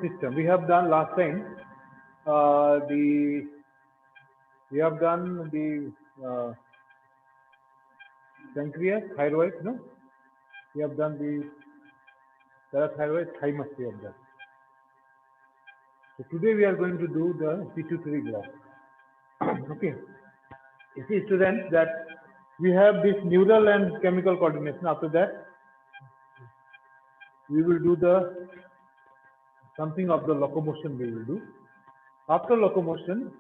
system. We have done last time the we have done the pancreas, thyroid, no? We have done the parathyroid, thymus we have done. So today we are going to do the pituitary gland. Okay. You see, students, that we have this neural and chemical coordination. After that, we will do the something of the locomotion we will do. After locomotion,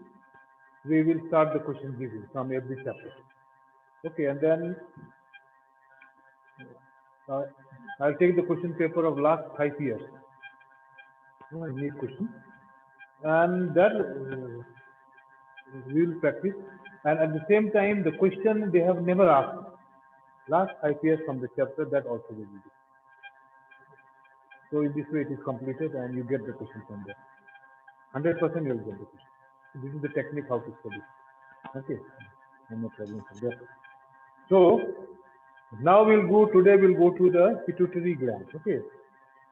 we will start the question giving from every chapter. Okay, and then I'll take the question paper of last 5 years. Neat question. And that we will practice. And at the same time, the question they have never asked last 5 years from the chapter, that also we will do. So in this way it is completed and you get the question from there. 100% you will get the question. This is the technique how to study. Okay. No problem from there. So now today we'll go to the pituitary gland. Okay.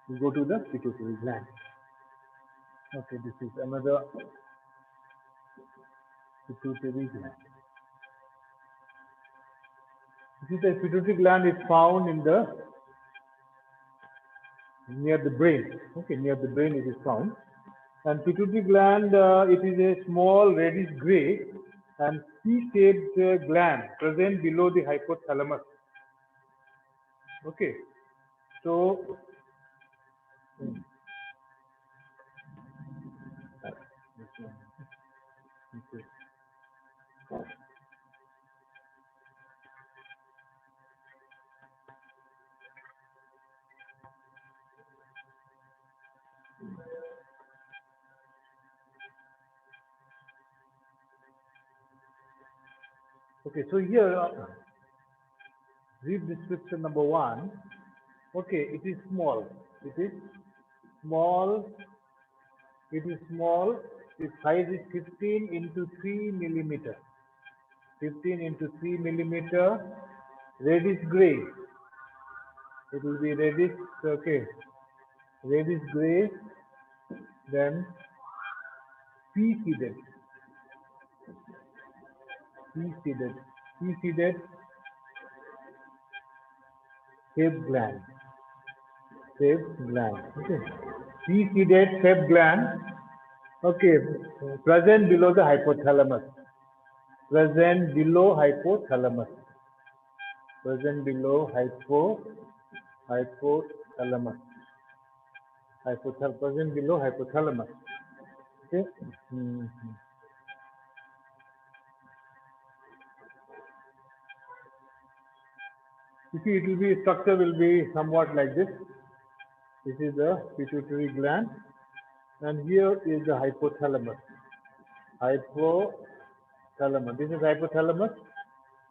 We'll go to the pituitary gland. Okay, this is another pituitary gland. This is the pituitary gland is found in the near the brain. Okay, near the brain it is found. And pituitary gland, it is a small reddish gray and C-shaped gland present below the hypothalamus. Okay, so okay, so here brief description number 1. Okay, it is small. It is small. It is small. Its size is 15 into 3 millimeter. 15 into 3 millimeter. Reddish gray. It will be reddish. Okay, reddish gray. Then pea-seeded. Pea-seeded. Pea-seeded shaped gland. Shaped gland. Okay. Pea-seeded shaped gland. Okay. Present below the hypothalamus. Present below hypothalamus. Present below hypothalamus. Present below hypothalamus. Okay. You see, it will be structure will be somewhat like this. This is the pituitary gland, and here is the hypothalamus. Hypothalamus. This is hypothalamus.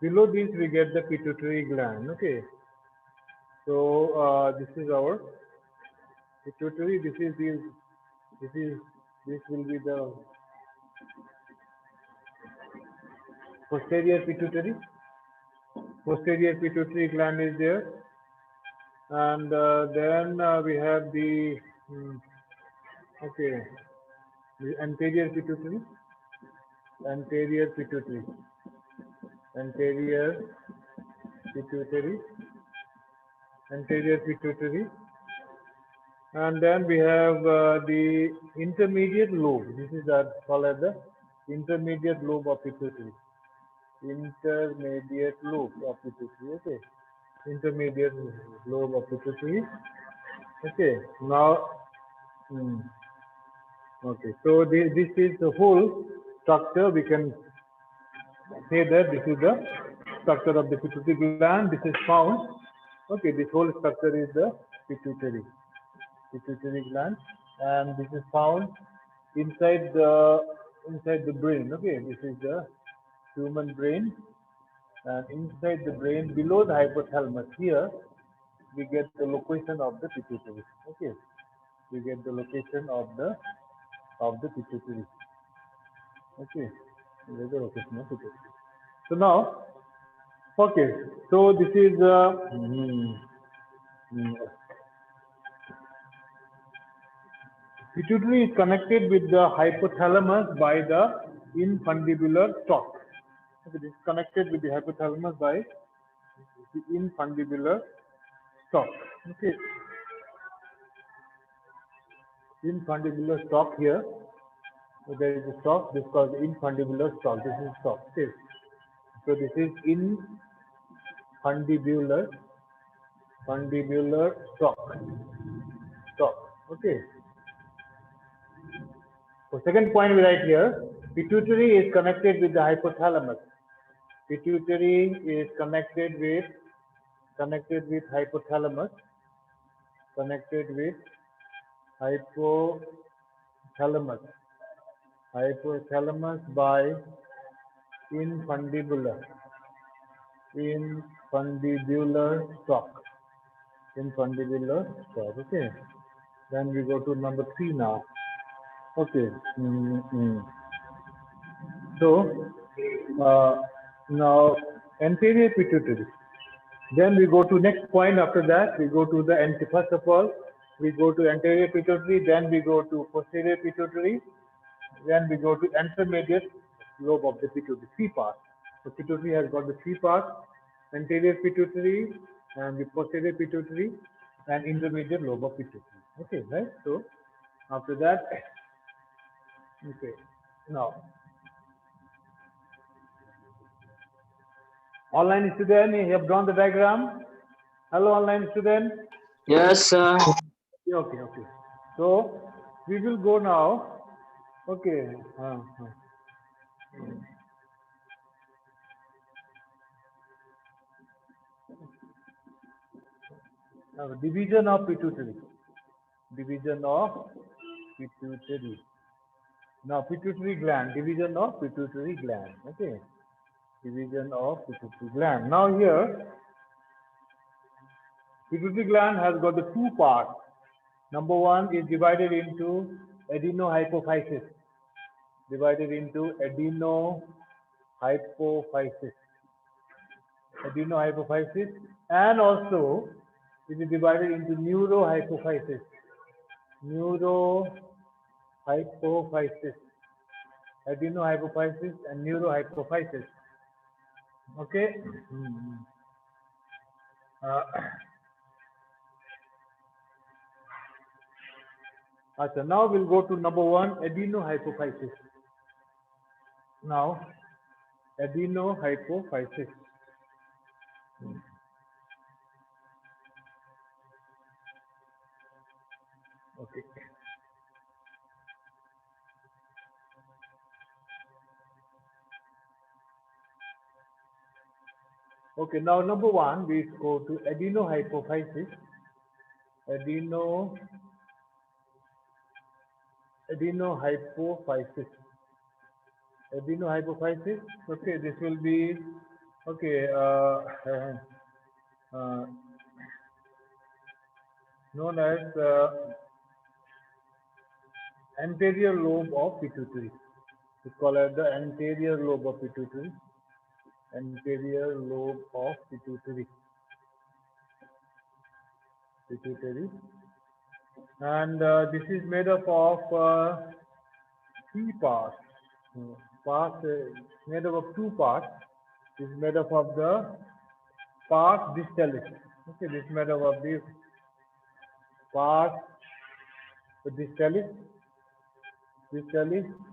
Below this we get the pituitary gland. Okay. So this is our pituitary. This will be the posterior pituitary. Posterior pituitary gland is there, and then we have the the anterior pituitary, anterior pituitary, anterior pituitary, anterior pituitary, and then we have the intermediate lobe. This is called as the intermediate lobe of pituitary. Intermediate lobe of pituitary. Okay, intermediate lobe of pituitary. Okay, now okay, so this is the whole structure. We can say that this is the structure of the pituitary gland. This is found. Okay, this whole structure is the pituitary gland, and this is found inside the brain. Okay, this is the human brain, and inside the brain, below the hypothalamus, here we get the location of the pituitary. Okay, we get the location of the pituitary. Okay, where's the location of pituitary? So now, okay, so this is Pituitary is connected with the hypothalamus by the infundibular stalk. Okay, this is connected with the hypothalamus by the infundibular stalk. Okay, infundibular stalk here. So there is a stalk. This is called infundibular stalk. This is stalk. Okay. So this is infundibular stalk. Okay. So second point we write here, pituitary is connected with the hypothalamus. Pituitary is connected with hypothalamus. Connected with hypothalamus. Hypothalamus by infundibular stalk. Infundibular stalk. Okay. Then we go to number 3 now. Okay. So now anterior pituitary. Then we go to next point. After that, we go to the first of all, we go to anterior pituitary. Then we go to posterior pituitary. Then we go to intermediate lobe of the pituitary. 3 parts. So pituitary has got the 3 parts: anterior pituitary, and the posterior pituitary, and intermediate lobe of pituitary. Okay, right? So after that, okay, now online student, you have drawn the diagram. Hello, online student. Yes, sir. Okay. So we will go now. Okay. Now, division of pituitary. Division of pituitary. Now, pituitary gland. Division of pituitary gland. Okay. Division of pituitary gland. Now here, pituitary gland has got the 2 parts. Number 1 is divided into adenohypophysis. Divided into adenohypophysis. Adenohypophysis, and also it is divided into neurohypophysis. Neurohypophysis. Adenohypophysis and neurohypophysis. Okay. So now we'll go to number 1, adenohypophysis. Now, adenohypophysis. Okay. Okay, now number 1, we go to adenohypophysis. Adenohypophysis. Adenohypophysis. Okay, this will be okay. Known as anterior lobe of pituitary. We call it the anterior lobe of pituitary. Anterior lobe of pituitary. And this is made up of 3 parts. Made up of 2 parts. This is made up of the pars distalis. Okay, this is made up of this pars distalis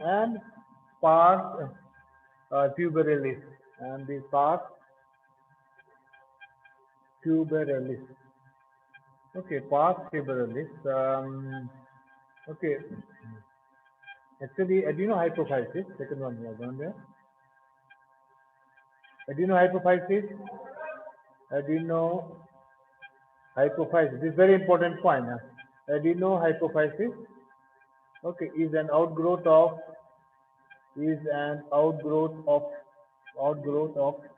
and pars tuberalis, and the pars tuberalis. Okay, pars tuberalis. Okay, actually adenohypophysis. Second one here, down there. Adenohypophysis. Adenohypophysis. This is very important point. Adenohypophysis. Okay, is an outgrowth of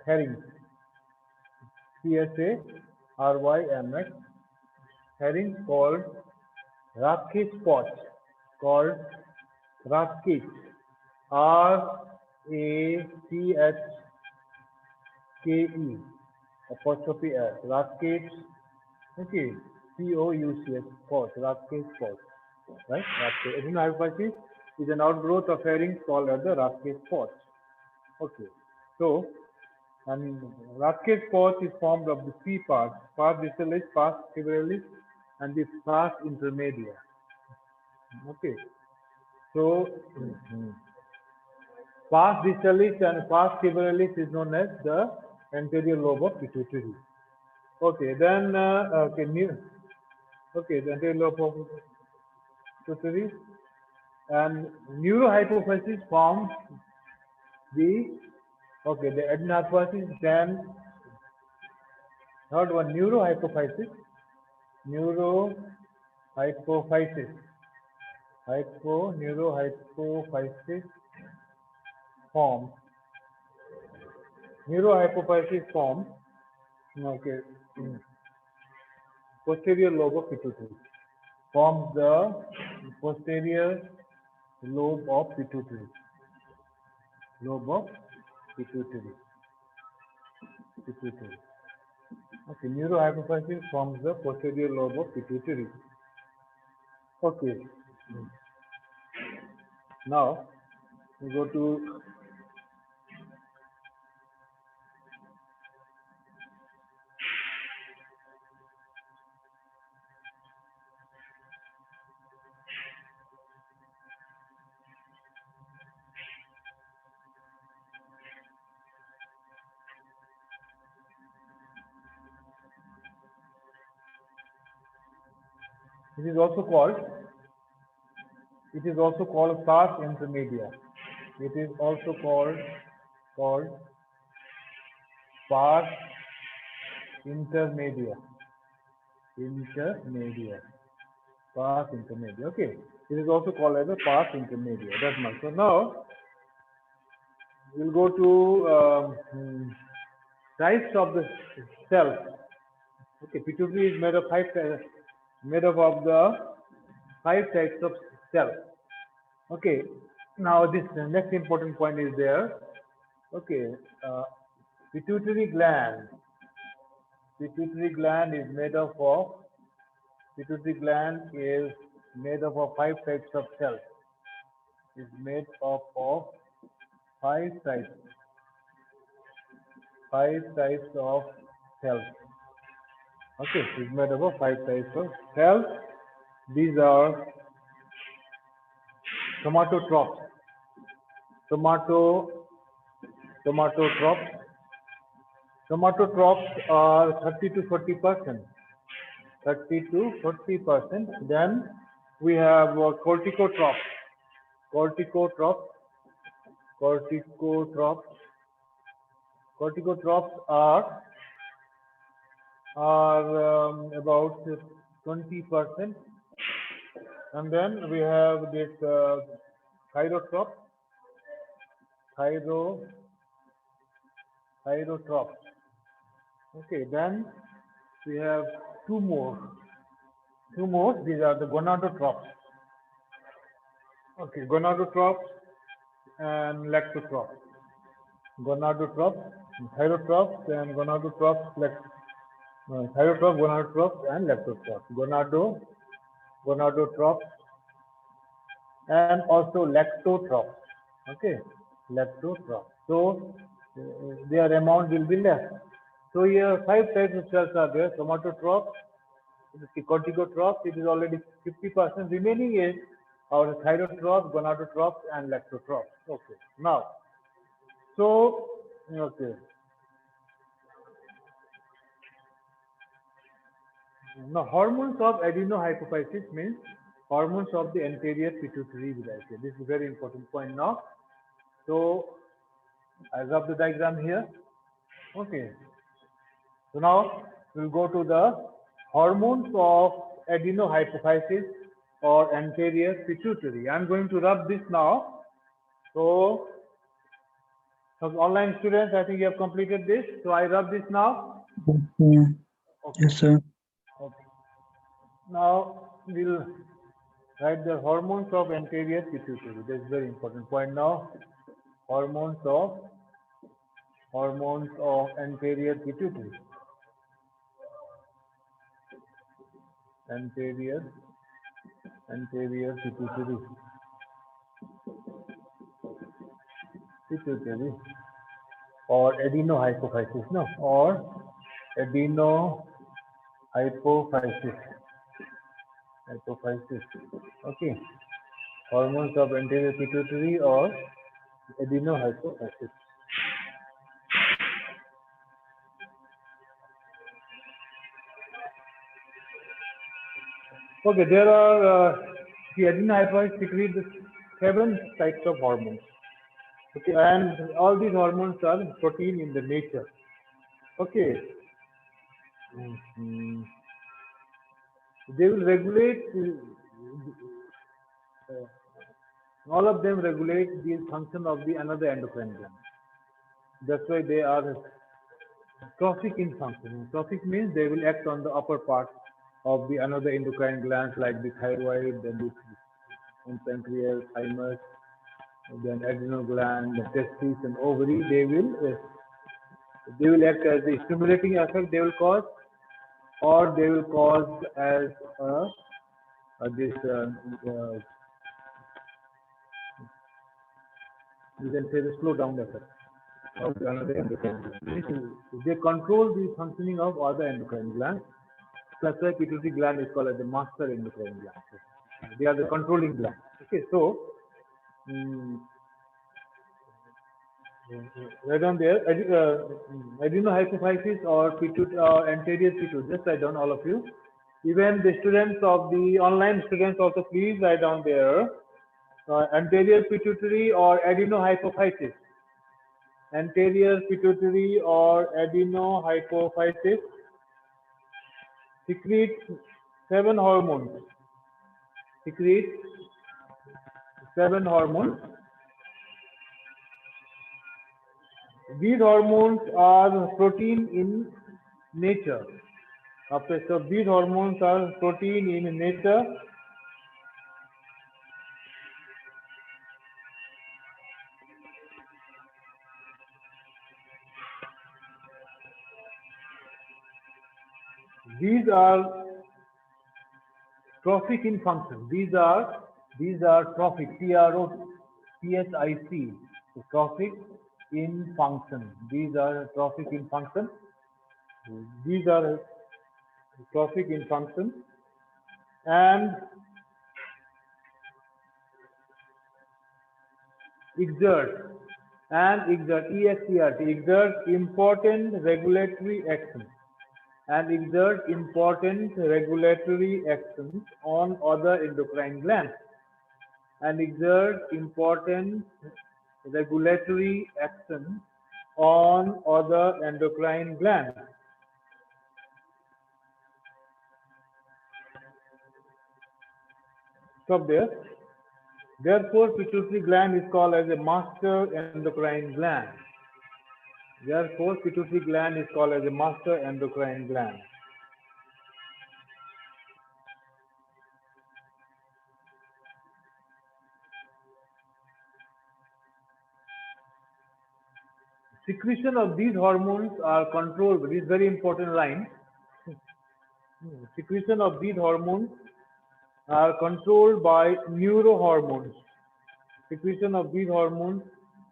Hering. CSARYMX. Hering called Rakhis spot. Called Rakhis. RACHKE. Apostrophe S. Rakhis. Okay. COUCS. Spot. Rakhis spot. right? Adenohypophysis is an outgrowth of pharynx called as the Rathke's pouch. Okay, so and Rathke's pouch is formed of the three parts: pars distalis, pars fibrillis, and the pars intermedia. Okay, so pars distalis and pars fibrillis is known as the anterior lobe of pituitary. Okay, then the anterior lobe of pituitary and neurohypophysis forms the the adenohypophysis. Then third one, neurohypophysis. Neurohypophysis. Neurohypophysis forms. Neurohypophysis forms. Okay. Posterior lobe of pituitary. Forms the posterior lobe of pituitary. Lobe of pituitary. Pituitary. Okay. Neurohypophysis forms the posterior lobe of pituitary. Okay. Now we go to it is also called pars intermedia. It is also called pars intermedia. Pars intermedia. Okay. It is also called as a pars intermedia. That's much. So now we'll go to types of the cells. Okay, pituitary is made up of the 5 types of cells. Okay, now this next important point is there. Okay, pituitary gland. Pituitary gland is made up of 5 types of cells. Is made up of 5 types of cells. Okay, it's made up of 5 types of cells. These are somatotrophs. Somatotrophs are 30 to 40%. 30 to 40%. Then we have corticotrophs. Corticotrophs are about 20%. And then we have this thyrotroph. Okay, then we have two more. These are the gonadotrophs. Okay, gonadotrophs and lectotrophs. Gonadotrophs, thyrotrophs, and gonadotrophs, gonadotrophs, and lectotrophs. Gonadotrophs, and also lactotrophs. Okay, lactotrophs. So their amount will be less. So here 5 types of cells are there: somatotrophs, corticotrophs. It is already 50%. Remaining is our thyrotrophs, gonadotrophs, and lactotrophs. Okay. Now, so okay. Now, hormones of adenohypophysis means hormones of the anterior pituitary villi. This is a very important point now. So, I rub the diagram here. Okay. So now we'll go to the hormones of adenohypophysis or anterior pituitary. I'm going to rub this now. So, online students, I think you have completed this. So I rub this now. Yeah. Okay. Yes, sir. Okay. Now we'll write the hormones of anterior pituitary. That's very important point now. Hormones of anterior pituitary. Anterior anterior pituitary or adenohypophysis, no, or adenohypophysis, okay, hormones of anterior pituitary or adenohypophysis. Okay, there are the adenohypophysis secrete 7 types of hormones. Okay, and all these hormones are protein in the nature. Okay, they will regulate. All of them regulate the function of the another endocrine gland. That's why they are trophic in function. Trophic means they will act on the upper part of the another endocrine glands like the thyroid, then the pancreas, thymus, then adrenal gland, the testes and ovary. They will act as a stimulating effect. They will cause, or they will cause as this you can say the slow down effect of another endocrine gland. They control the functioning of other endocrine glands. That's why pituitary gland is called as the master endocrine gland. They are the controlling gland. Okay, so write down there adenohypophysis or anterior pituitary. Just write down all of you. Even the students of the online students also please write down there anterior pituitary or adenohypophysis. Anterior pituitary or adenohypophysis secretes 7 hormones. Secretes 7 hormones. These hormones are protein in nature. Okay, so these hormones are protein in nature. These are trophic in function. These are trophic. TROPHIC. Trophic in function. These are trophic in function. These are trophic in function and exert important regulatory action on other endocrine glands and exert important regulatory action on other endocrine glands. Stop there. Therefore, pituitary gland is called as a master endocrine gland. Therefore, pituitary gland is called as a master endocrine gland. Secretion of these hormones are controlled. This is very important line. Secretion of these hormones are controlled by neurohormones. Secretion of these hormones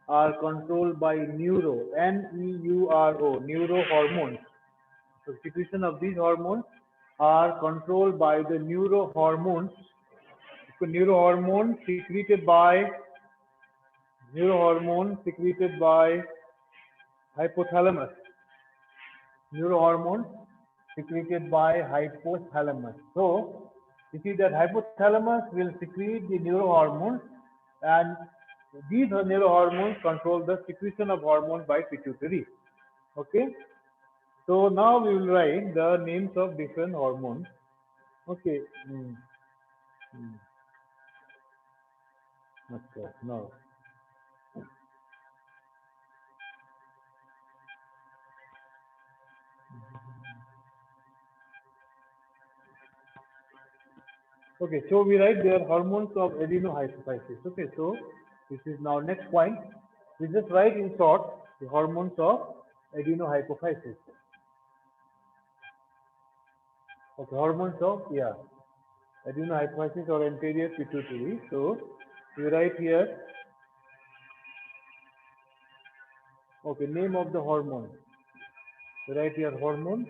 are controlled by N-E-U-R-O, neurohormones. So secretion of these hormones are controlled by the neurohormones. So neurohormone secreted by hypothalamus. Neurohormone secreted by hypothalamus. So you see that hypothalamus will secrete the neurohormones, and these neurohormones control the secretion of hormones by pituitary. Okay. So now we will write the names of different hormones. Okay. Okay. Now. Okay, so we write there hormones of adenohypophysis. Okay, so this is now next point. We just write in short the hormones of adenohypophysis. Okay, hormones of adenohypophysis or anterior pituitary. So we write here, okay, name of the hormone. We write here hormone.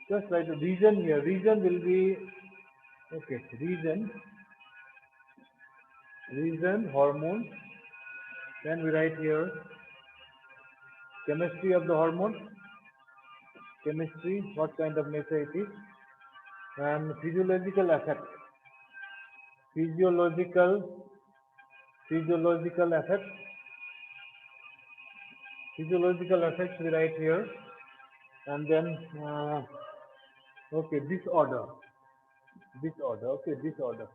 Just write the region here. Region will be, okay, region, hormone. Then we write here chemistry of the hormone, chemistry, what kind of nature it is, and physiological effect, physiological effect, physiological effects we write here, and then okay, disorder, okay, disorder,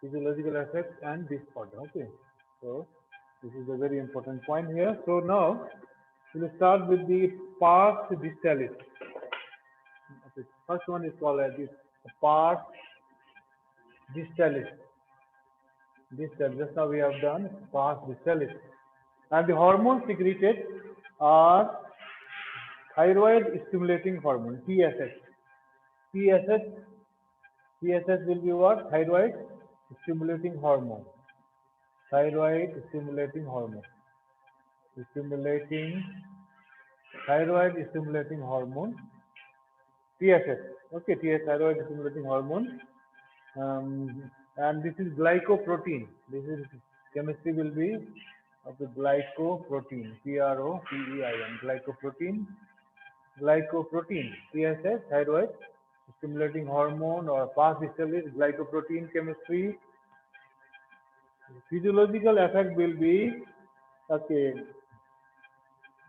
physiological effects and disorder, okay. So this is a very important point here. So now we'll start with the pars distalis. Okay, first one is called as this pars distalis. Just now we have done pars distalis. And the hormones secreted are thyroid stimulating hormone, TSH. TSH will be what? Thyroid stimulating hormone. Thyroid stimulating hormone. Thyroid stimulating hormone. TSH. Okay, thyroid stimulating hormone. And this is glycoprotein. This is chemistry will be of the glycoprotein. PROTEIN. Glycoprotein. TSH, thyroid stimulating hormone, or pars distalis, glycoprotein chemistry. Physiological effect will be, okay,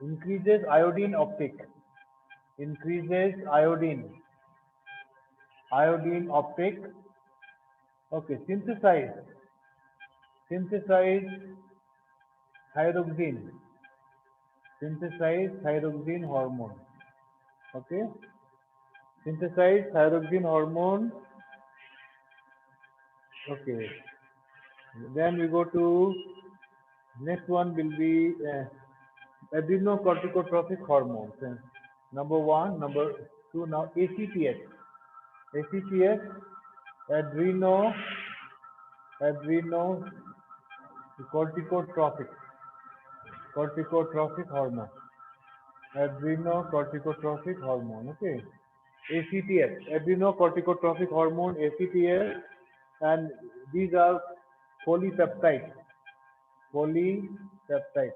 increases iodine uptake. Increases iodine uptake. Okay, synthesize thyroxine. Synthesize thyroxine hormone. Okay, synthesize thyroxine hormone. Okay, then we go to next one will be adrenocorticotropic hormones. Number one, number two, now ACTH. ACTH, adrenocorticotropic hormone. Adrenocorticotropic hormone. Okay, ACTH, adrenocorticotropic hormone, ACTH, and these are polypeptides. Polypeptides,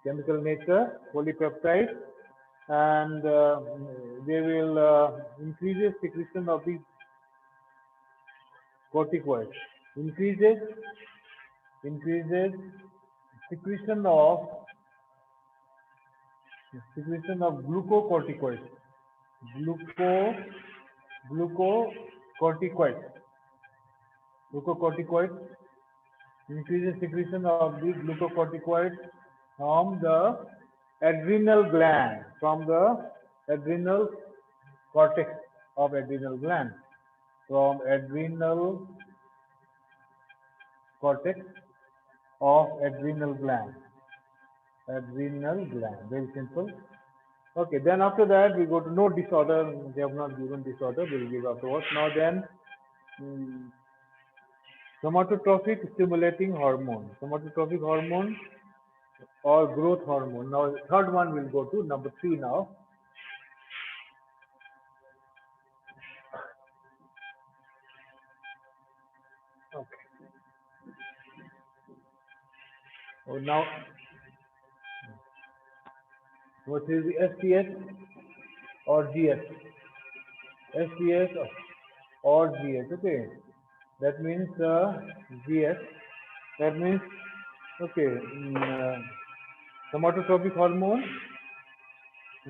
chemical nature, polypeptides, and they will increase secretion of the corticoids. Increases secretion of glucocorticoids. Glucocorticoids increases secretion of the glucocorticoids from the adrenal gland, from the adrenal cortex of adrenal gland, from adrenal cortex of adrenal gland. Very simple. Okay, then after that we go to no disorder. They have not given disorder, we will give afterwards. Now then, somatotropic stimulating hormone. Somatotropic hormone or growth hormone. Now third one will go to number 3 now. Okay. So now, what is the STS or GS? STS or GS. Okay, that means GS. That means, okay, somatotropic hormone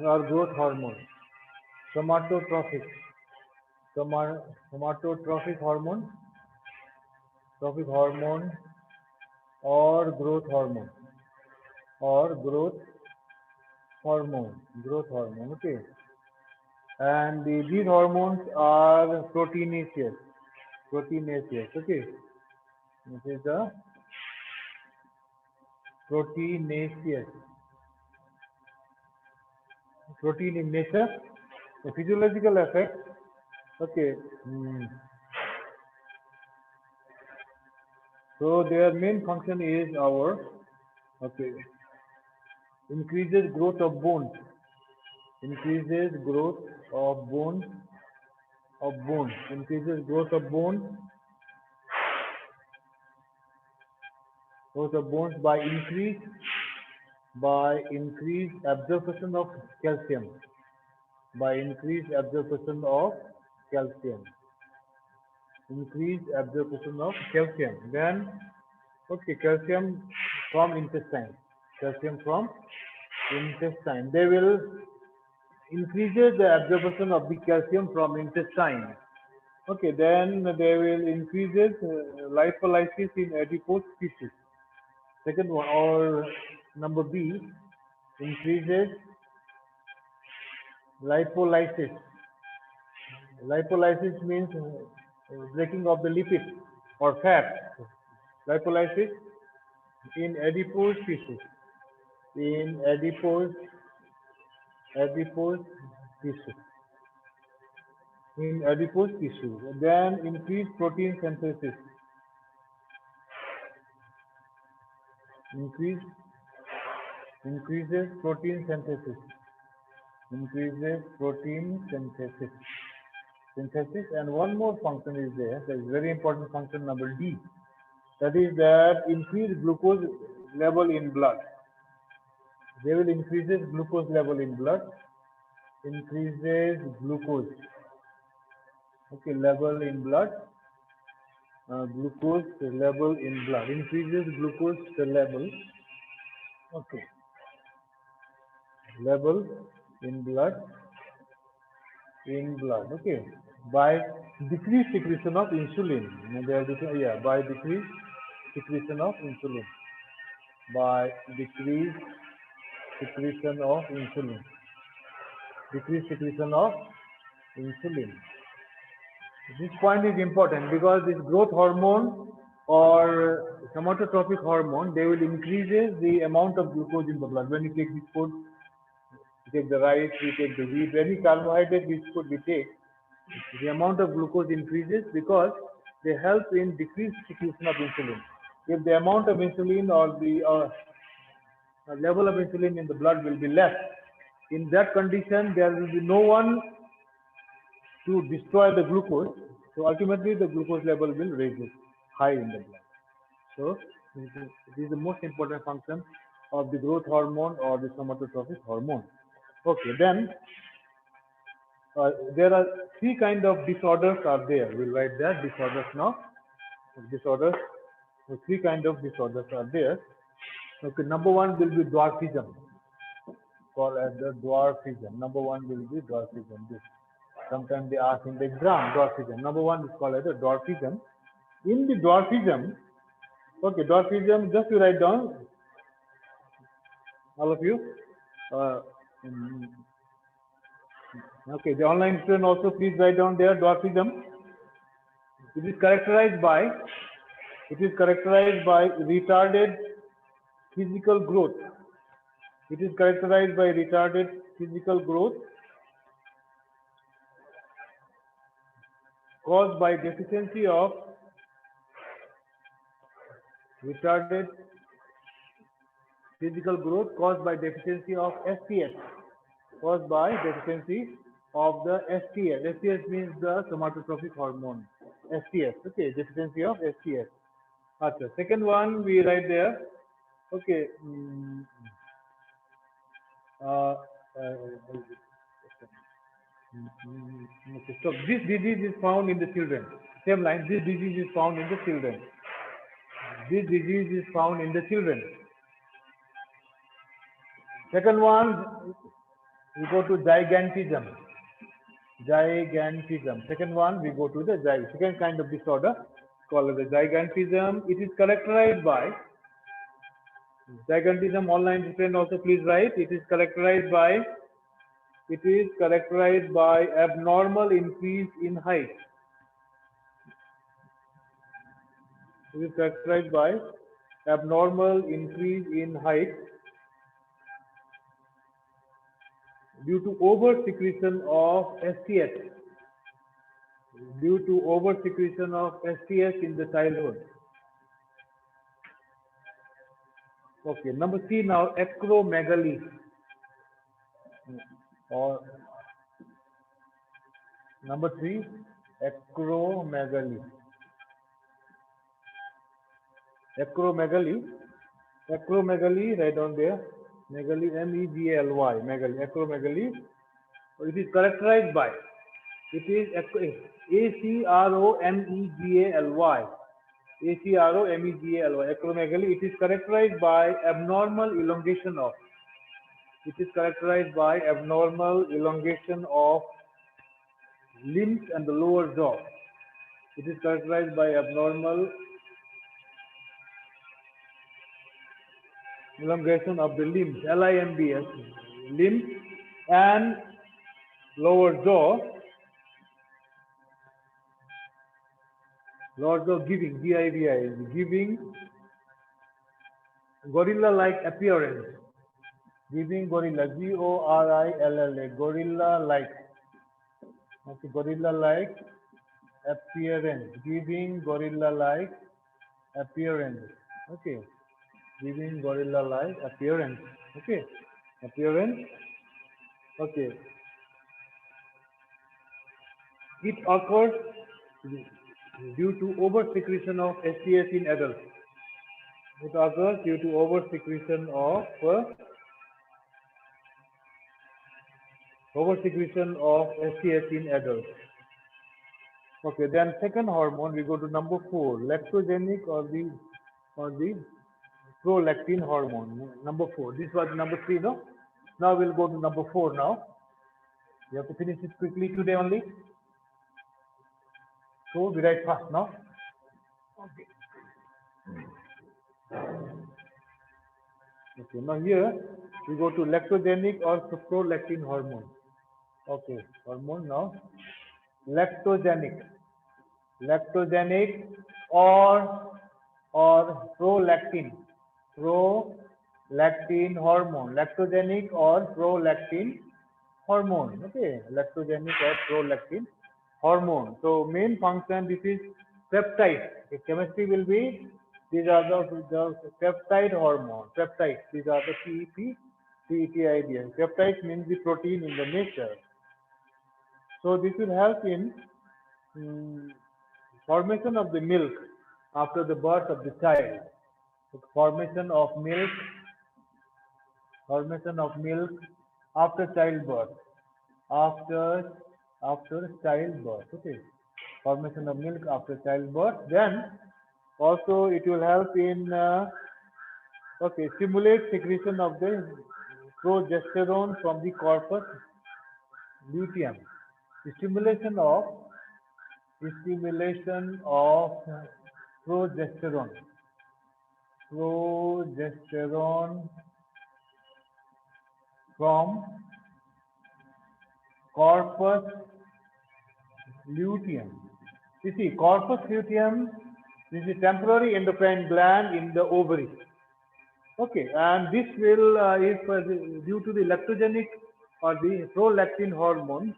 or growth hormone. Somatotropic hormone, or growth hormone, okay. And these hormones are proteinaceous, okay. This is the proteinaceous protein in nature. The physiological effect, okay. So their main function is our, okay, increases growth of bones, increases growth of bones, increases growth of bones, by increased absorption of calcium, calcium, increased absorption of calcium. Then, okay, calcium from intestine, They will increases the absorption of the calcium from intestine. Okay, then they will increases lipolysis in adipose tissues. Second one, or number B, increases lipolysis. Lipolysis means breaking of the lipid or fat. Lipolysis in adipose tissues. In adipose tissue. In adipose tissue. Then increase protein synthesis. Increases protein synthesis. And one more function is there, that is very important function, number D. That is that increase glucose level in blood. They will increases glucose level in blood. Increases glucose. Okay, level in blood. Glucose level in blood. Increases glucose level. Okay. Level in blood. Okay. By decreased secretion of insulin. By decreased secretion of insulin. Decreased secretion of insulin. This point is important because this growth hormone or somatotropic hormone, they will increases the amount of glucose in the blood. When you take this food, you take the rice, you take the wheat, any carbohydrate which food we take, the amount of glucose increases because they help in decreased secretion of insulin. If the amount of insulin or the level of insulin in the blood will be less, in that condition there will be no one to destroy the glucose. So ultimately the glucose level will raise high in the blood. So this is the most important function of the growth hormone or the somatotropic hormone. Okay, then there are three kind of disorders are there. We'll write that disorders now. Disorders. So three kind of disorders are there. Okay, number one will be dwarfism. Called as the dwarfism. Number one will be dwarfism. This. Sometimes they ask in the exam dwarfism. Number one is called as a dwarfism. In the dwarfism, okay, dwarfism, just to write down, all of you. Okay, the online student also please write down there dwarfism. It is characterized by retarded physical growth. It is characterized by retarded physical growth caused by deficiency of STS. Caused by deficiency of the STS. STS means the somatotropic hormone. STS. Okay, deficiency of STS. Okay. Second one we write there. Okay. So this disease is found in the children. Same line. This disease is found in the children. Second one, we go to gigantism. Second one, we go to the second kind of disorder called the gigantism. It is characterized by gigantism. Online student also please write. It is characterized by abnormal increase in height. It is characterized by abnormal increase in height. due to over secretion of STS, due to over secretion of STS in the childhood. Okay, number C now, acromegaly, or number 3, acromegaly. Acromegaly, acromegaly, right down there, megaly, M-E-G-A-L-Y, megaly, acromegaly. It is characterized by, it is A-C-R-O-M-E-G-A-L-Y, A-C-R-O-M-E-G-A-L-Y, acromegaly. It is characterized by abnormal elongation of, it is characterized by abnormal elongation of limbs and the lower jaw. It is characterized by abnormal elongation of the limbs, L-I-M-B-S, limbs and lower jaw, giving, G-I-V-I, giving gorilla-like appearance, giving gorilla, G-O-R-I-L-L-A, gorilla-like, okay, gorilla-like appearance, giving gorilla-like appearance, okay, giving gorilla-like appearance, okay, appearance, okay. It occurs due to over-secretion of STS in adults. It occurs due to over-secretion of STS in adults. Okay, then second hormone, we go to number 4, lactogenic or the prolactin hormone. Number 4. This was number 3, no? Now we'll go to number 4 now. You have to finish it quickly today only. So we write fast now. Okay. Okay, now here we go to lactogenic or prolactin hormone. Okay, hormone now. Lactogenic or prolactin hormone, lactogenic or prolactin hormone. Okay, lactogenic or prolactin hormone. So main function, this is peptide. The chemistry will be, these are the peptide hormone, peptides. These are the PEP peptides means the protein in the nature. So this will help in formation of the milk after the birth of the child. Formation of milk after childbirth. After childbirth. Okay. Formation of milk after childbirth. Then also it will help in stimulate secretion of the progesterone from the corpus luteum. Stimulation of progesterone from corpus luteum. You see, corpus luteum is a temporary endocrine gland in the ovary. Okay, and this will due to the lactogenic or the prolactin hormone.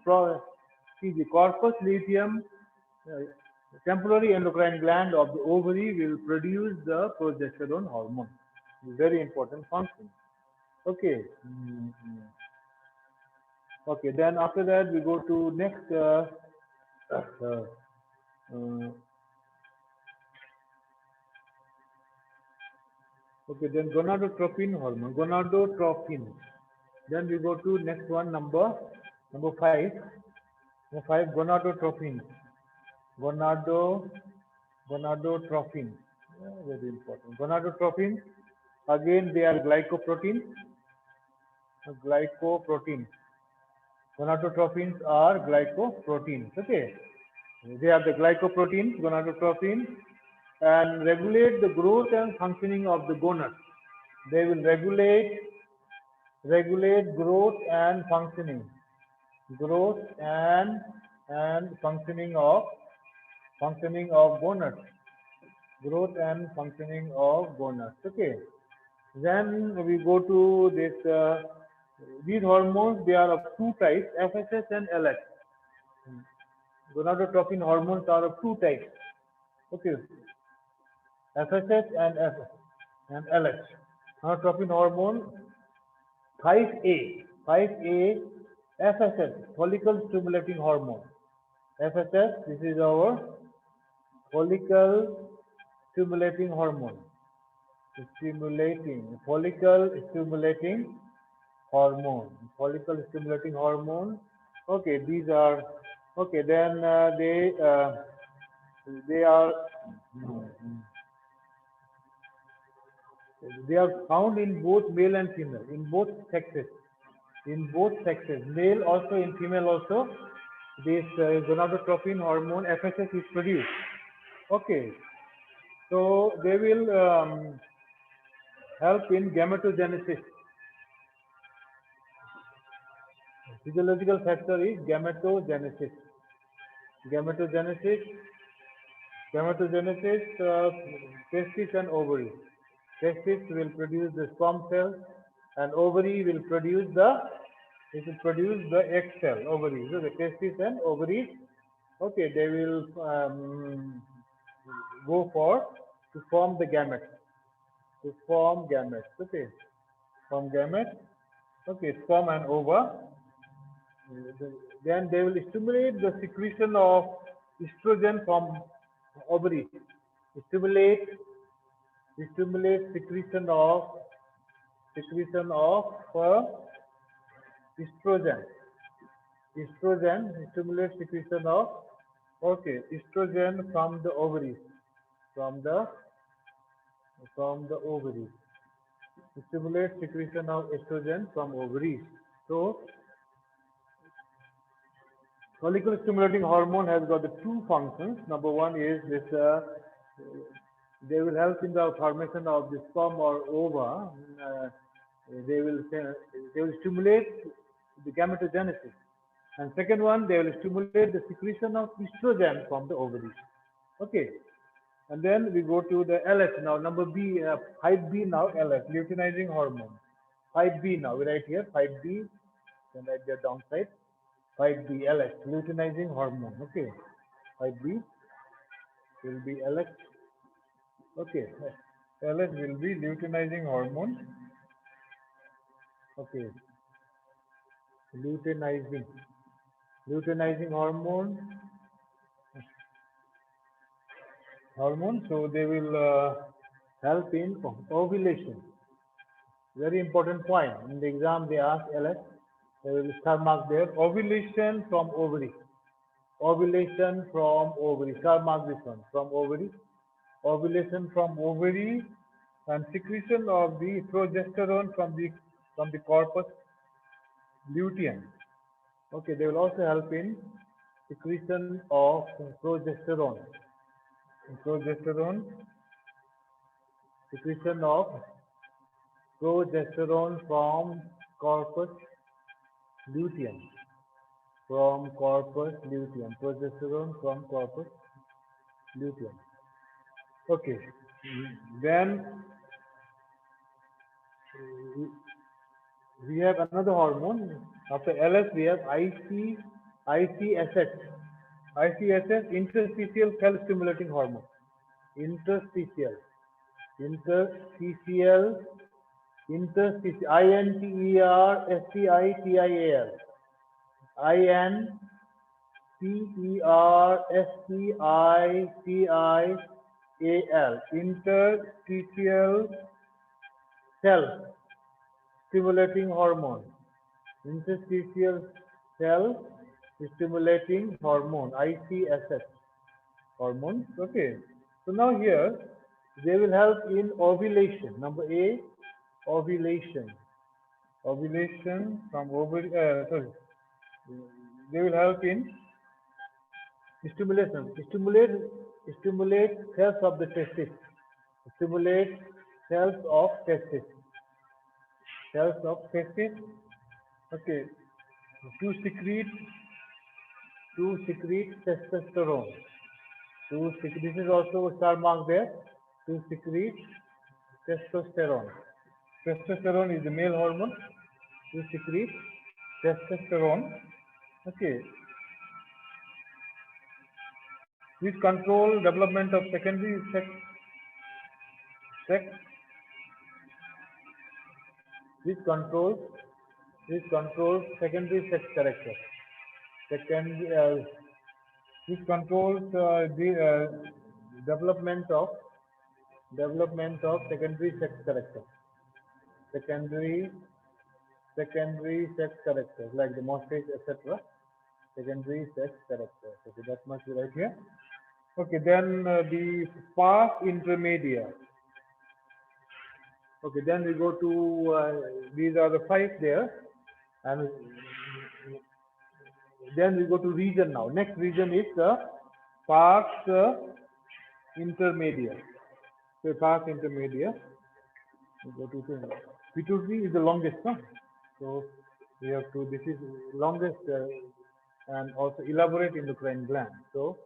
The corpus luteum, temporary endocrine gland of the ovary, will produce the progesterone hormone. Very important function. Okay. Okay, then after that we go to next okay, then gonadotropin hormone, Then we go to next one, number 5. Number 5, gonadotropin. Gonadotropin. Yeah, very important. Gonadotropin. Again, they are glycoproteins. Gonadotropins are glycoproteins. Okay. They are the glycoproteins, gonadotropins, and regulate the growth and functioning of the gonad. They will regulate growth and functioning. Growth and functioning of gonads. Growth and functioning of gonads. Okay. Then we go to this These hormones, they are of two types, FSH and LH. Gonadotropin hormones are of two types. Okay, FSH and LH. Gonadotropin hormone type A, FSH, follicle stimulating hormone. FSH, this is our follicle stimulating hormone. Follicle stimulating hormone. Okay, these are okay. Then they are they are found in both male and female, in both sexes. Male also, in female also. This gonadotropin hormone FSH is produced. Okay, so they will help in gametogenesis. Physiological factor is gametogenesis. Gametogenesis, testis and ovary. Testis will produce the sperm cell, and ovary will produce the egg cell. Ovary. So the testis and ovaries, okay, they will go for to form the gametes. Okay, form gametes. Okay, sperm and ova. Then they will stimulate the secretion of estrogen from ovaries. Stimulate secretion of estrogen. Stimulate secretion of estrogen from the ovaries. Stimulate secretion of estrogen from ovaries. So follicle stimulating hormone has got the two functions. Number one is this, they will help in the formation of the sperm or ova. They will stimulate the gametogenesis. And second one, they will stimulate the secretion of estrogen from the ovaries. Okay. And then we go to the LH now. Number B, 5B now, LH, luteinizing hormone. 5B now, we write here 5B, then write the downside. 5B, LH, luteinizing hormone. Okay, 5B will be LH. Okay, LH will be luteinizing hormone. Okay, luteinizing hormone. So they will help in ovulation. Very important point. In the exam, they ask LH. There will be star mark there. Ovulation from ovary. Star mark this one. From ovary. Ovulation from ovary and secretion of the progesterone from the corpus luteum. Okay, they will also help in secretion of progesterone. Secretion of progesterone from corpus luteum. Progesterone from corpus luteum. Okay. Then we have another hormone. After LS, we have ICSH. ICSH, interstitial cell stimulating hormone. Interstitial. INTERSTITIAL, INTERSTITIAL, interstitial cell stimulating hormone. Interstitial cell stimulating hormone, ICSH hormone. Okay. So now here they will help in ovulation. Number A, ovulation. Ovulation from ovary. They will help in stimulation. Stimulate cells of the testis. Stimulate cells of testis. Okay. To secrete testosterone. This is also a star mark there. To secrete testosterone. Testosterone is the male hormone. to secrete testosterone, okay, which control development of secondary sex which controls secondary sex character. Second, which controls the development of secondary sex character. Secondary sex characters like the mustache, etc. Secondary sex characters. Okay, that much right here. Okay, then the pars intermedia. Okay, then we go to these are the five there, and then we go to region now. Next region is the pars intermedia. So pars intermedia. We go to the pituitary is the longest, huh? So we have to. This is longest and also elaborate endocrine gland. So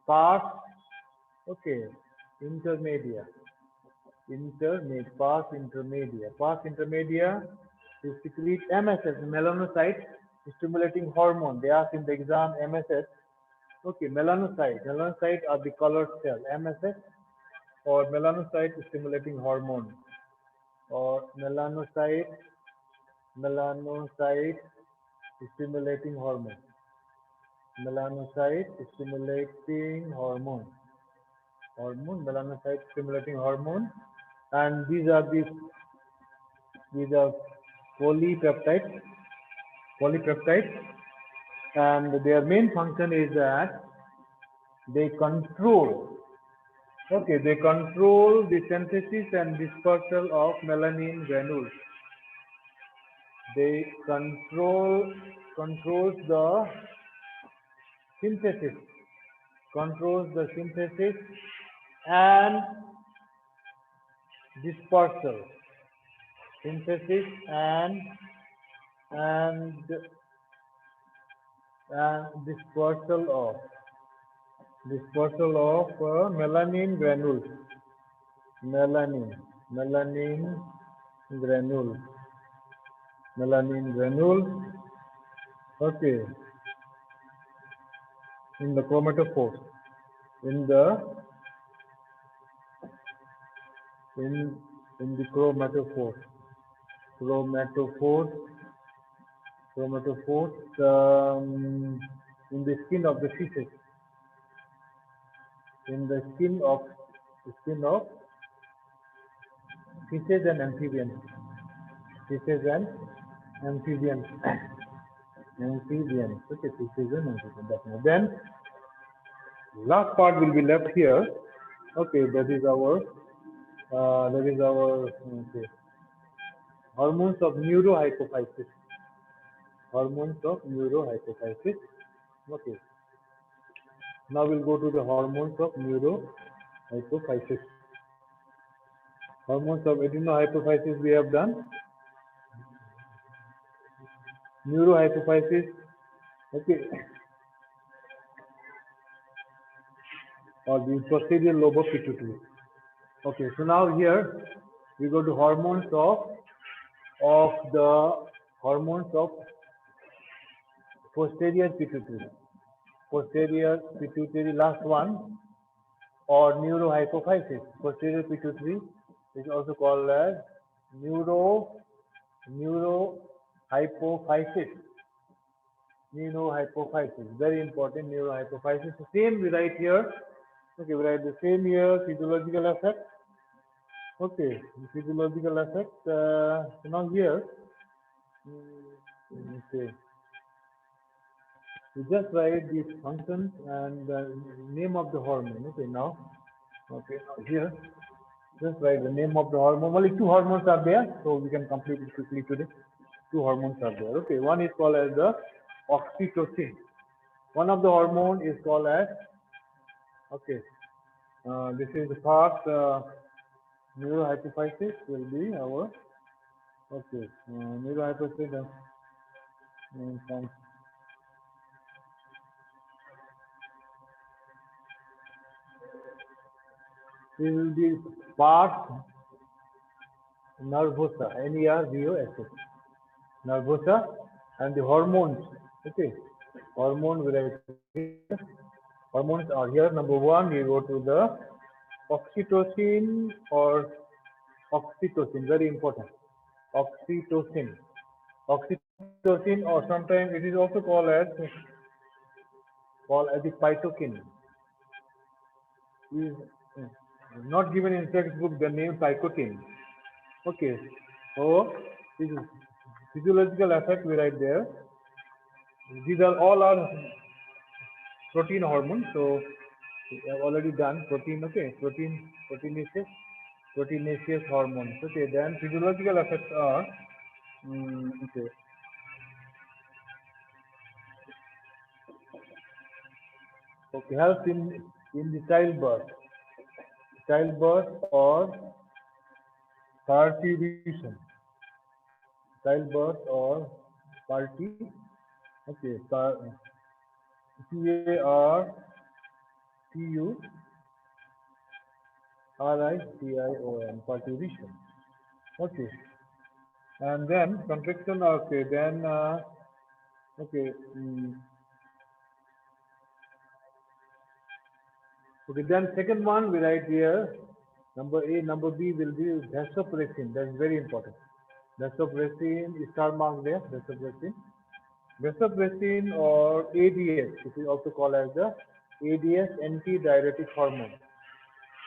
pars, okay, intermedia. Pars intermedia. Pars intermedia is secrete MSH, melanocyte stimulating hormone. They ask in the exam MSH. Okay, melanocyte. Melanocyte are the colored cell. MSH or melanocyte stimulating hormone or melanocyte stimulating hormone. Melanocyte stimulating hormone. Melanocyte stimulating hormone, and these are polypeptides, and their main function is that they control the synthesis and dispersal of melanin granules. They controls the synthesis, and dispersal, synthesis and dispersal of melanin granules, melanin granules, okay, in the chromatophore, in the chromatophore, in the skin of the feces, fishes and amphibians, okay, fishes and amphibians. Then last part will be left here. Okay, that is our okay, hormones of neurohypophysis. Okay. Now we'll go to the hormones of neurohypophysis. Hormones of adenohypophysis we have done. Neurohypophysis, okay, or the posterior lobe of pituitary. Okay, so now here we go to hormones of posterior pituitary, last one, or neurohypophysis. Posterior pituitary is also called as neurohypophysis. Very important, neurohypophysis. The same we write here. Okay, we write the same here, physiological effect. Okay, physiological effect. So now here, okay, we just write these functions and the name of the hormone. Okay, now here, just write the name of the hormone. Only two hormones are there, so we can complete it quickly today. Two hormones are there. Okay, one is called as the oxytocin. One of the hormone is called as, okay, this is the part neurohypophysis will be our, okay, neurohypophysis. This will be pars nervosa, NERVOSA. nervosa, and the hormones. Okay, hormone variety. Hormones are here. Number one, we go to the oxytocin or oxytocin. Very important. Oxytocin. Oxytocin, or sometimes it is also called as the cytokine. Is not given in textbook the name cytokine. Okay, so this is physiological effect we write there. These are all are protein hormones. So we have already done protein. Okay, proteinaceous hormones. Okay, then physiological effects are okay. Okay, helps in the childbirth or parturition, childbirth or party. Okay, PARTURITION, parturition. Okay, and then contraction. Okay, then okay. Okay, then second one we write here. Number A, number B will be vasopressin. That's very important. Vasopressin, star mark there. Vasopressin. Vasopressin or ADS, it is also called as the ADS, antidiuretic hormone.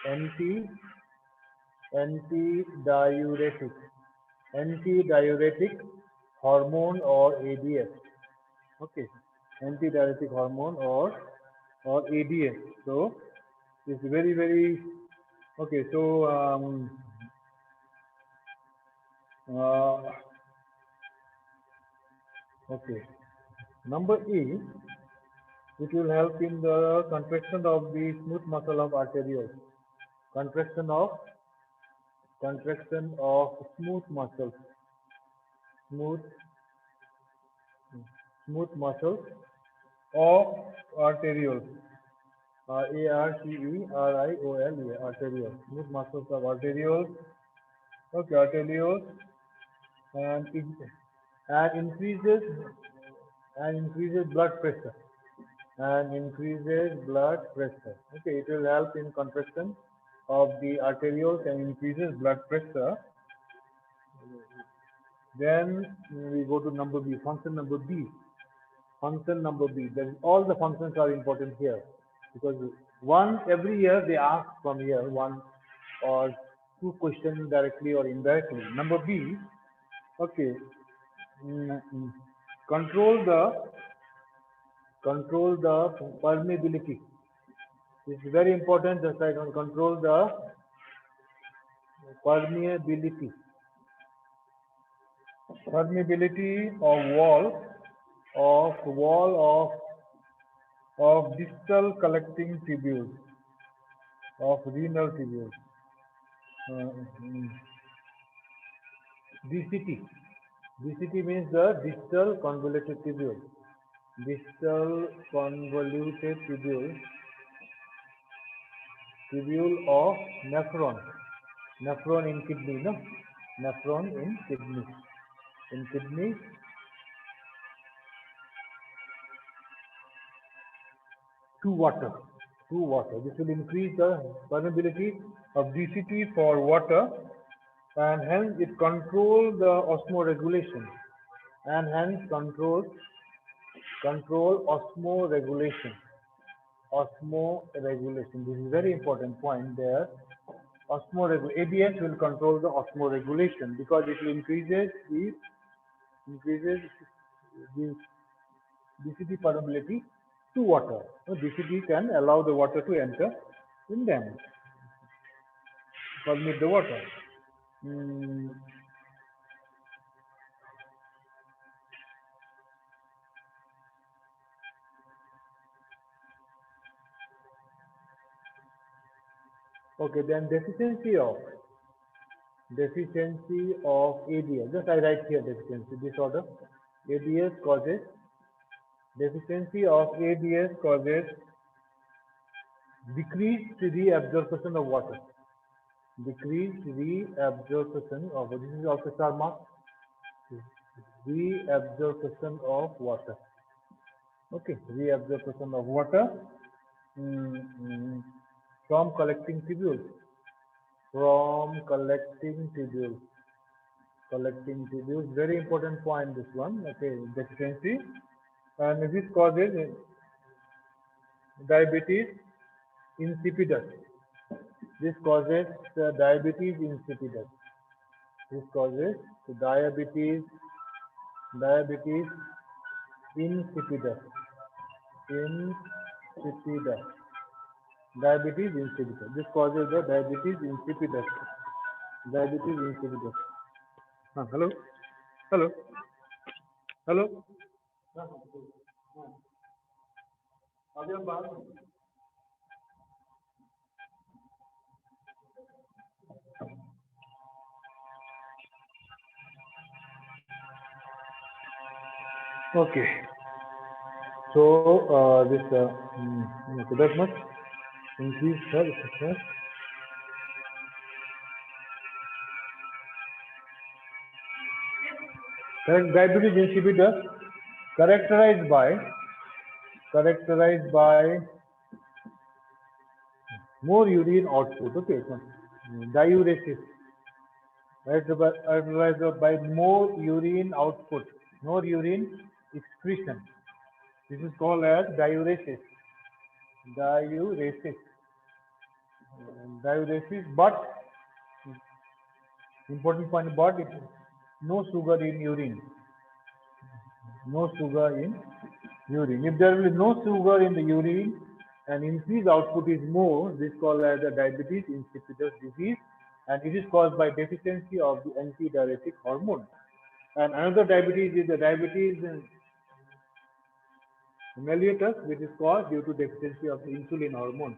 Antidiuretic. Antidiuretic hormone or ADS. Okay. Antidiuretic hormone or ADS. So it's very okay. So uh, okay. Number E, it will help in the contraction of the smooth muscle of arterioles. Contraction of smooth muscles, smooth smooth muscles of arterioles. ARTERIOLE, arterioles. Smooth muscles of arterioles. Okay, arterioles, and it and increases blood pressure. And increases blood pressure. Okay, it will help in contraction of the arterioles and increases blood pressure. Then we go to number B, function number B. Function number B. Then all the functions are important here because every year they ask from here one or two questions directly or indirectly. Number B, okay, mm, mm, control the permeability. It's very important that I can control the permeability. Permeability of distal collecting tubules of renal tubules. DCT. DCT means the distal convoluted tubule. Distal convoluted tubule of nephron. Nephron in kidney, no? Nephron in kidney. In kidney, to water. This will increase the permeability of DCT for water, and hence it controls the osmoregulation, and hence control osmoregulation. Osmoregulation. This is very important point there. ADS will control the osmoregulation because it increases the DCT permeability to water. So DCT can allow the water to enter in them, permeate the water. Okay, then deficiency of ADS. Just I write here deficiency disorder. ADS causes deficiency of ADS causes decreased reabsorption of water. Decreased reabsorption of water. This is also star mark. reabsorption of water. Okay, reabsorption of water from collecting tubules. From collecting tubules. Collecting tubules, very important point this one. Okay, deficiency. And this causes diabetes insipidus. This causes diabetes insipidus. This causes diabetes insipidus. Insipidus. Diabetes insipidus. This causes the diabetes insipidus. Diabetes insipidus. Hello? Hello? Hello? अभी हम बात Okay. So this so that much increase sir. Diabetes insipidus characterized by more urine output. Okay, diuresis characterized by more urine output, more urine excretion. This is called as diuresis. Diuresis, but important point, but it is no sugar in urine. No sugar in urine. If there will be no sugar in the urine and increased output is more, this is called as a diabetes insipidus disease, and it is caused by deficiency of the antidiuretic hormone. And another diabetes is the diabetes mellitus, which is caused due to deficiency of the insulin hormone.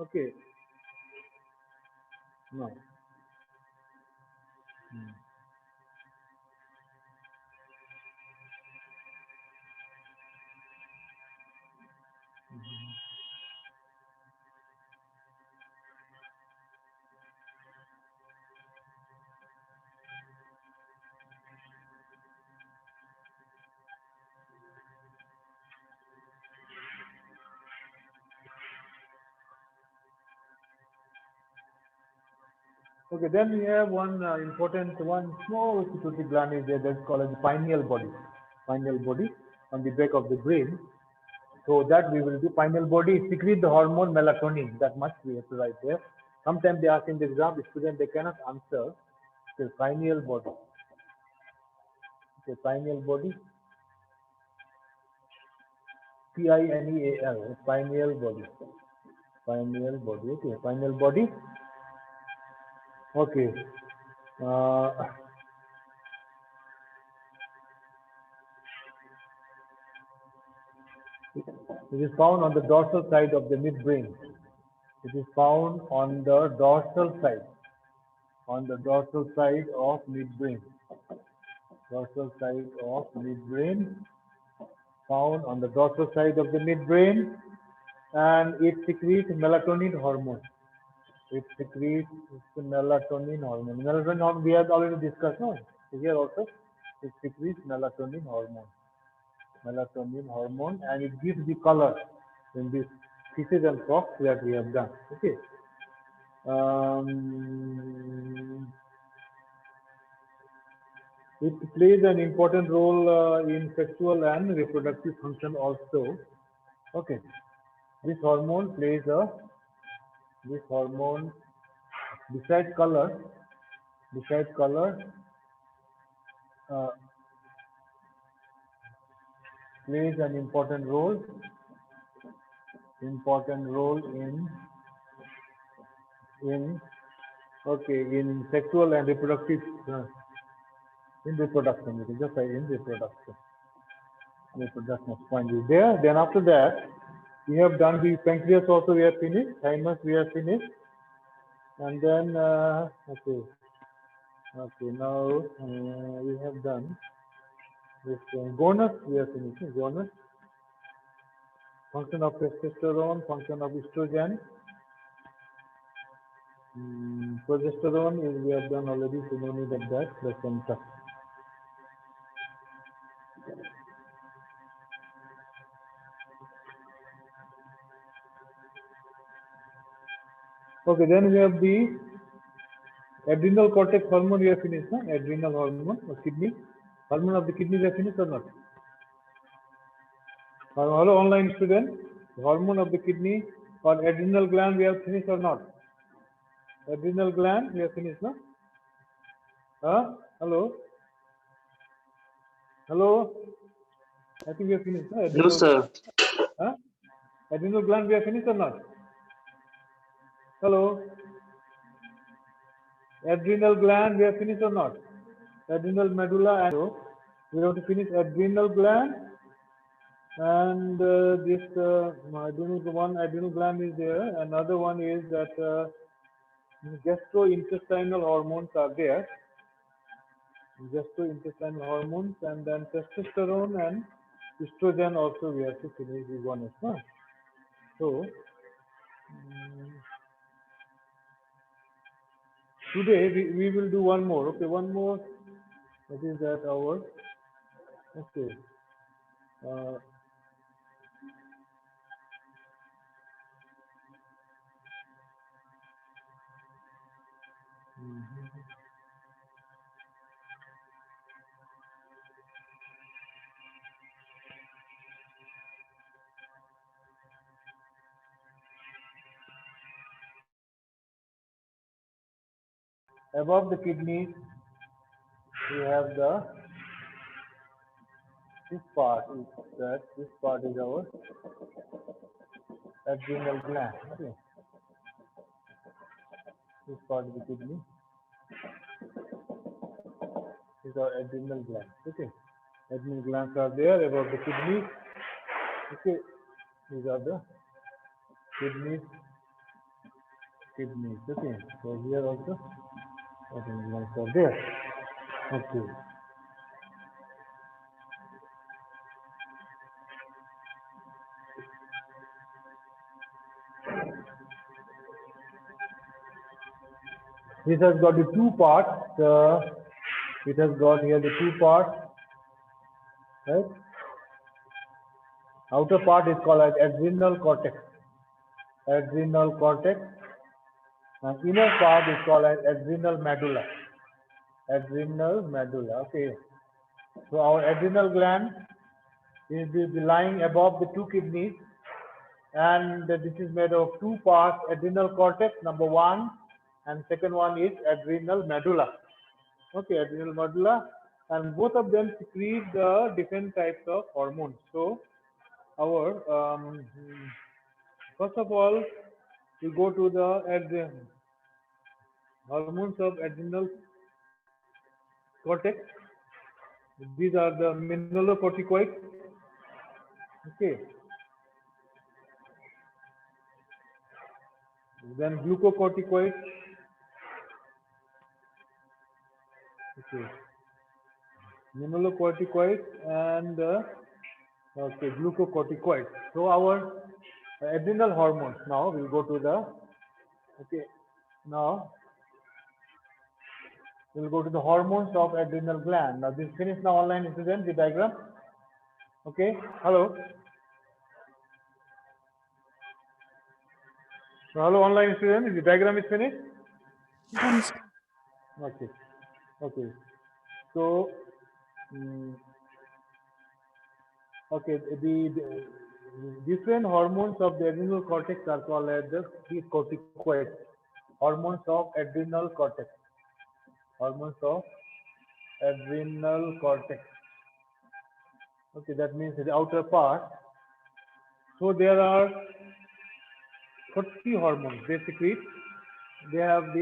Okay. No. Okay, then we have one important, one small pituitary gland is there that's called as the pineal body. Pineal body on the back of the brain. So that we will do. Pineal body secrete the hormone melatonin. That much we have to write there. Sometimes they ask in the exam, the student they cannot answer the pineal body. Okay, pineal body. Pineal, pineal body. Pineal body. Okay, pineal body. Okay. It is found on the dorsal side of the midbrain. It is found on the dorsal side. On the dorsal side of midbrain. Dorsal side of midbrain. Found on the dorsal side of the midbrain, and it secretes melatonin hormone. It secretes melatonin hormone. Melatonin hormone we have already discussed, no? Here also, it secretes melatonin hormone. Melatonin hormone, and it gives the color in this fishes and frogs that we have done. Okay. It plays an important role in sexual and reproductive function also. Okay. This hormone plays besides color, plays an important role in sexual and reproductive in reproduction. You can just say in reproduction. Reproduction point is there. Then after that, we have done the pancreas also. We have finished. Thymus we have finished. And then okay. Now we have done this gonus. We have finished gonus. Function of testosterone, function of estrogen. Progesterone is we have done already, so no need of that. That's one stuff. Okay, then we have the adrenal cortex hormone. We have finished, no? Adrenal hormone or kidney hormone of the kidney. We have finished or not? Hello, online student. Hormone of the kidney or adrenal gland. We have finished or not? Adrenal gland. We have finished, no? Huh? Hello. Hello. I think we have finished, no? No, sir. Huh? Adrenal gland. We have finished or not? Hello. Adrenal gland. We have finished or not? Adrenal medulla. And so we have to finish adrenal gland. And this one adrenal gland is there. Another one is that gastrointestinal hormones are there. Gastrointestinal hormones, and then testosterone and estrogen also we have to finish this one as well. So today we will do one more. Okay, one more. That is that our okay. Above the kidneys, we have this part is that this part is our adrenal gland. Okay, this part of the kidney is our adrenal gland. Okay, adrenal glands are there above the kidneys. Okay, these are the kidneys. Okay, so here also adrenal glands are there. Okay. This has got the two parts. It has got here the two parts, right? Outer part is called as adrenal cortex. Adrenal cortex. And inner part is called as adrenal medulla. Adrenal medulla. Okay. So our adrenal gland is lying above the two kidneys, and this is made of two parts: adrenal cortex, number one, and second one is adrenal medulla. Okay, adrenal medulla, and both of them secrete the different types of hormones. So our first of all, we go to the hormones of adrenal cortex. These are the mineralocorticoids. Okay. Then glucocorticoids. Okay. Mineralocorticoids and okay, glucocorticoids. So our adrenal hormones. Now we'll go to the okay. Now we'll go to the hormones of adrenal gland. Now this finished now online student, the diagram. Okay. Hello. Hello online student, the diagram is finished? Yes. Okay. Okay. So okay, the different hormones of the adrenal cortex are called as the corticoids. Hormones of adrenal cortex. Hormones of adrenal cortex. Okay, that means the outer part. So there are 30 hormones they secrete. They have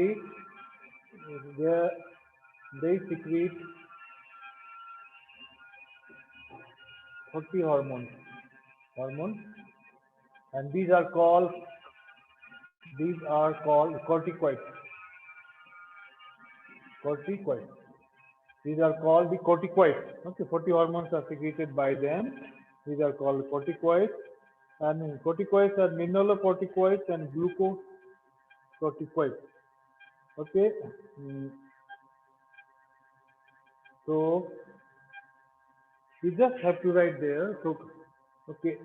they secrete 30 hormones, and these are called corticoids. Corticoids. These are called the corticoids. Okay, 40 hormones are secreted by them. These are called corticoids. And corticoids are mineralocorticoids and glucocorticoids. Okay. So you just have to write there. So okay.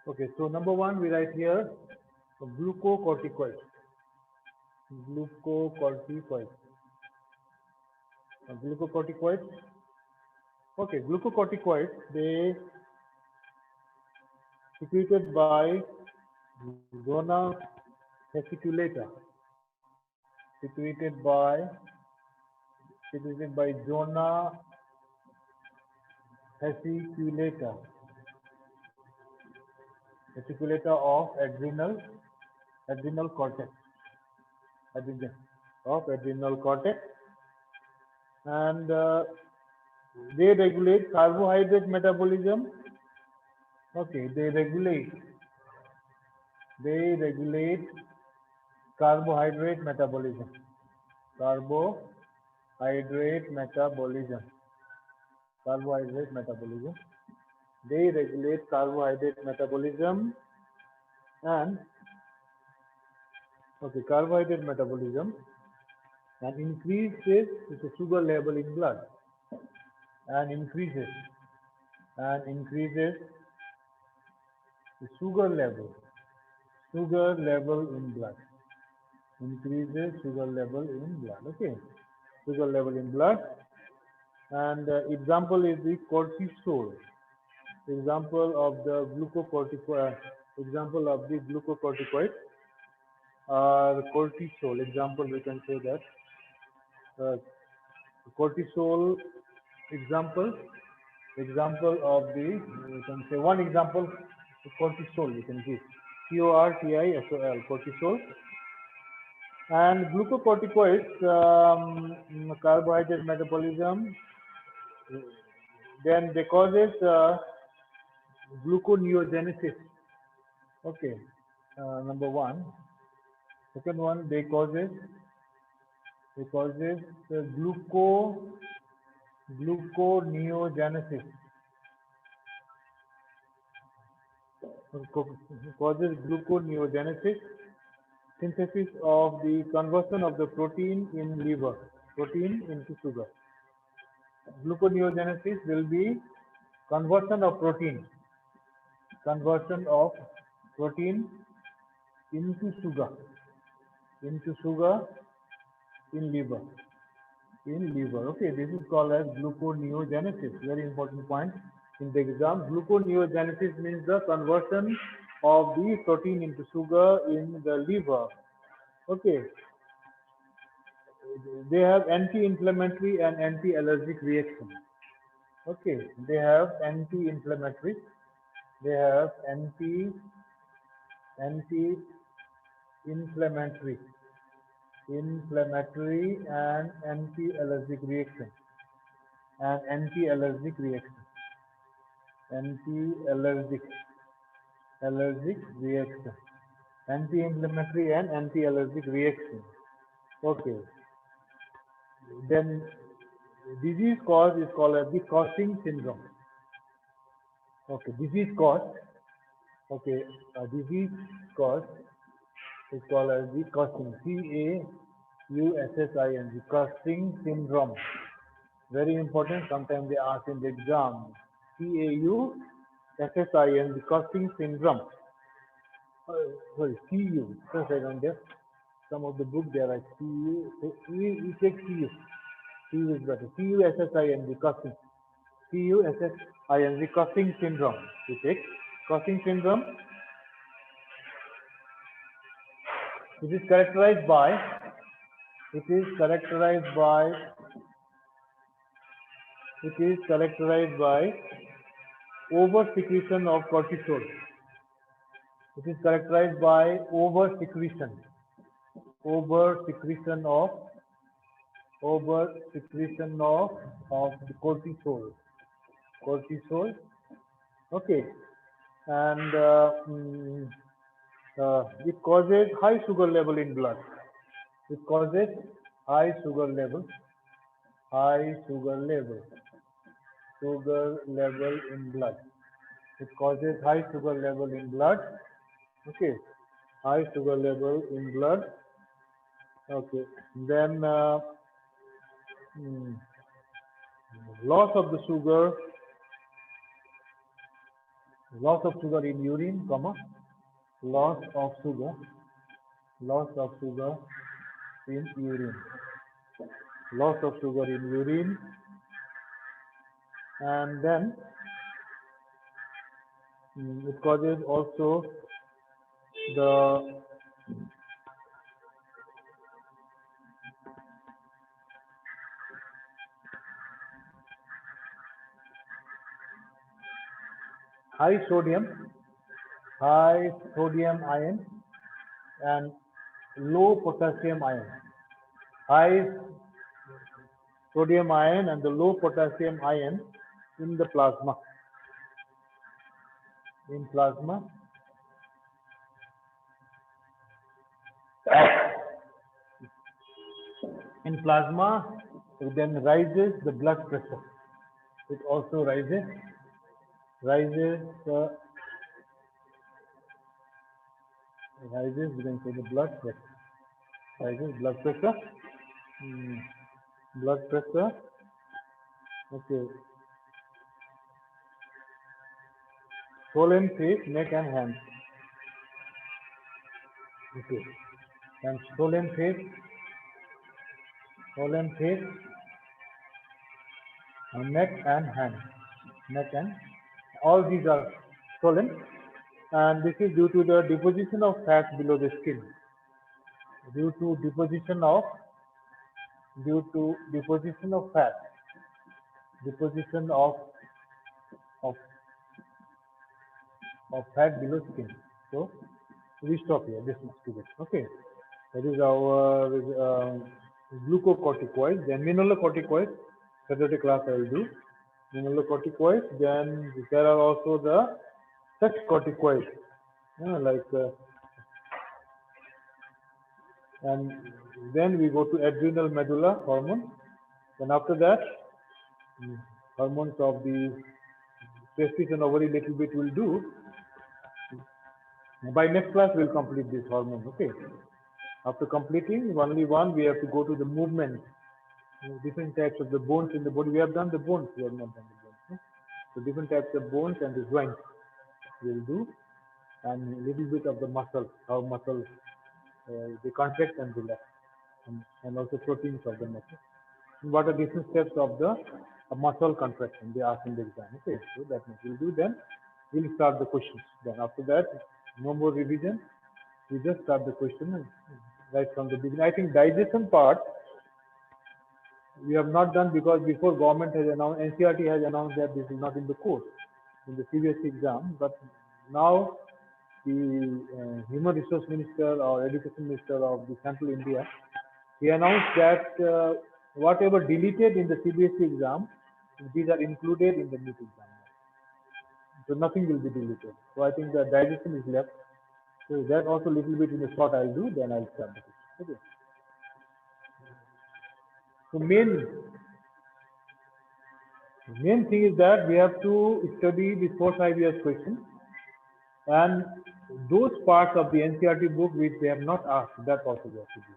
Okay, so number one, we write here glucocorticoids. Glucocorticoids. Glucocorticoids. Okay, glucocorticoids, they secreted by zona fasciculata. Secreted by zona fasciculata. Fasciculata of adrenal cortex. Adrenal cortex, and they regulate carbohydrate metabolism. Okay, they regulate carbohydrate metabolism. Carbohydrate metabolism. Carbohydrate metabolism. They regulate carbohydrate metabolism and carbohydrate metabolism and increases the sugar level in blood and increases the sugar level in blood. Increases sugar level in blood. Okay, sugar level in blood. And example is the cortisol. Example of the glucocorticoid. Cortisol. Example, we can say that cortisol. Example of the, we can say one example, cortisol. We can give cortisol. Cortisol. And glucocorticoids, carbohydrate metabolism, then they causes gluconeogenesis. Okay, number one. Second one, they causes gluconeogenesis. Causes gluconeogenesis, synthesis of the conversion of the protein in liver, protein into sugar. Gluconeogenesis will be conversion of protein into sugar in liver. Okay, this is called as gluconeogenesis. Very important point in the exam. Gluconeogenesis means the conversion of the protein into sugar in the liver. Okay, they have anti-inflammatory and anti-allergic reaction. Okay, they have anti-inflammatory and anti-allergic reaction. Anti-inflammatory and anti-allergic reaction. Okay. Then disease cause is called as the Cushing syndrome. Okay, disease cause. Okay, disease cause is called as the Cushing. Cushing. Cushing syndrome. Very important. Sometimes they ask in the exam. Cushing, the Cushing syndrome. Sorry, CU. Just right on there. Some of the book there are CU. You take CU. CU is better. Cushing, the Cushing. Cushing, the Cushing syndrome. You take Cushing syndrome. It is characterized by over secretion of cortisol. It is characterized by over secretion of the cortisol. Okay, and it causes high sugar level in blood. It causes high sugar level in blood. It causes high sugar level in blood. Okay, high sugar level in blood. Okay, then loss of the sugar Loss of sugar in urine, comma, loss of sugar in urine, loss of sugar in urine, and then it causes also the high sodium ion and low potassium ion. High sodium ion and the low potassium ion in the plasma. In plasma, it then rises the blood pressure. It also rises the we can say the blood pressure. Rises blood pressure. Blood pressure. Okay. Swollen face, neck and hands. Okay. And swollen face, neck and hand. Neck and all these are swollen, and this is due to the deposition of fat below the skin. Due to deposition of fat, fat below skin. So we stop here. This must be it. Okay. That is our glucocorticoids. Then mineralocorticoids. Saturday class I will do. Mineralocorticoids. Then there are also the sex corticoids. And then we go to adrenal medulla hormone. Then after that, hormones of the testis and ovary little bit will do. By next class we'll complete this hormone. Okay. After completing only one, we have to go to the movement. Different types of the bones in the body. We have done the bones. We have not done the bones. No? So different types of bones and the joints we'll do, and a little bit of the muscle. How muscle they contract and relax, and also proteins of the muscle. What are different steps of the muscle contraction? They ask in the exam. Okay, so that much we'll do. Then we'll start the questions. Then after that, no more revision. We just start the question right from the beginning. I think digestion part we have not done because before government has announced, NCERT has announced that this is not in the course in the CBSE exam. But now the Human Resource Minister or Education Minister of the Central India, he announced that whatever deleted in the CBSE exam, these are included in the NEET exam. So nothing will be deleted. So I think the digestion is left. So that also little bit in the short I'll do, then I'll start the question. Okay. So main thing is that we have to study the 4-5 years question, and those parts of the NCERT book which they have not asked, that also we have to do.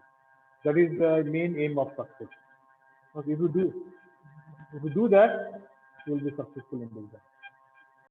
That is the main aim of success. Okay, if you do that, you will be successful in the exam.